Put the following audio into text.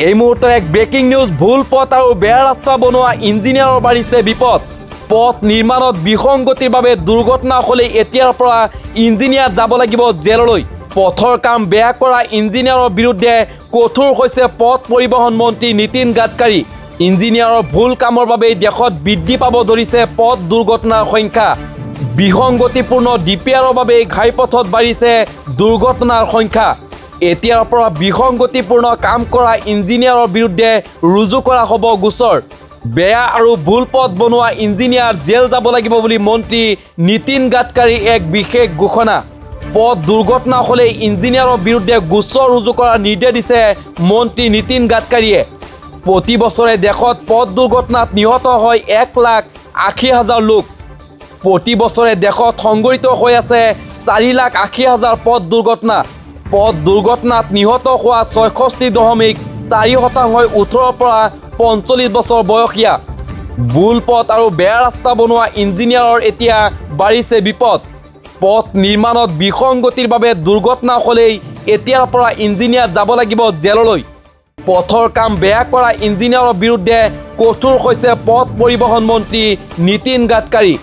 এই মুহূৰ্তত এক ব্ৰেকিং নিউজ ভুল পথ আৰু বেয়া ৰাস্তা বনোৱা ইঞ্জিনিয়াৰৰ বাঢ়িছে বিপদ পথ নিৰ্মাণত বিসংগতিৰ বাবে দুৰ্ঘটনা হ'লে এতিয়াৰ পৰা ইঞ্জিনিয়াৰ যাব লাগিব জেললৈ পথৰ কাম বেয়া কৰা ইঞ্জিনিয়াৰৰ বিৰুদ্ধে কঠোৰ হৈছে পথ পৰিবহণ মন্ত্ৰী নীতিন গাডকাৰী ইঞ্জিনিয়াৰৰ ভুল কামৰ বাবে দেশত বৃদ্ধি পাব ধৰিছে পথ দুৰ্ঘটনাৰ সংখ্যা বিসংগতিপূৰ্ণ ডিপিআৰৰ বাবে ঘাইপথত বাঢ়িছে দুৰ্ঘটনাৰ সংখ্যা এতিয়াৰ পৰা বিসংগতিপূৰ্ণ কাম কৰা ইঞ্জিনিয়াৰৰ বিৰুদ্ধে ৰুজু কৰা হ'ব গোচৰ বেয়া আৰু ভুল পথ বনোৱা ইঞ্জিনিয়াৰ জেল যাব লাগিব বুলি মন্ত্ৰী নীতিন গাডকাৰী এক বিশেষ ঘোষণা পথ দুৰ্ঘটনা হ'লে ইঞ্জিনিয়াৰৰ বিৰুদ্ধে গোচৰ ৰুজু কৰাৰ নিৰ্দেশ দিছে মন্ত্ৰী নীতিন গাডকাৰীয়ে প্ৰতি বছৰে দেশত পথ দুৰ্ঘটনাত নিহত হয় 1,80,000 লোক প্ৰতি বছৰে দেশত সংঘটিত হৈ আছে 4,80,000 পথ দুৰ্ঘটনাত নিহত হোৱা 66.4% 18 পৰা 45 বছৰ বয়সীয়া ভুল পথ আৰু বেয়া ৰাস্তা বনোৱা ইঞ্জিনিয়াৰৰ এতিয়া বাঢ়িছে বিপদ পথ নিৰ্মাণত বিসংগতিৰ বাবে দুৰ্ঘটনা হ'লেই এতিয়াৰ পৰা ইঞ্জিনিয়াৰ যাব লাগিব জেললৈ পথৰ কাম বেয়া কৰা ইঞ্জিনিয়াৰৰ বিৰুদ্ধে কঠোৰ হৈছে পথ পৰিবহণ মন্ত্ৰী নীতিন গাডকাৰী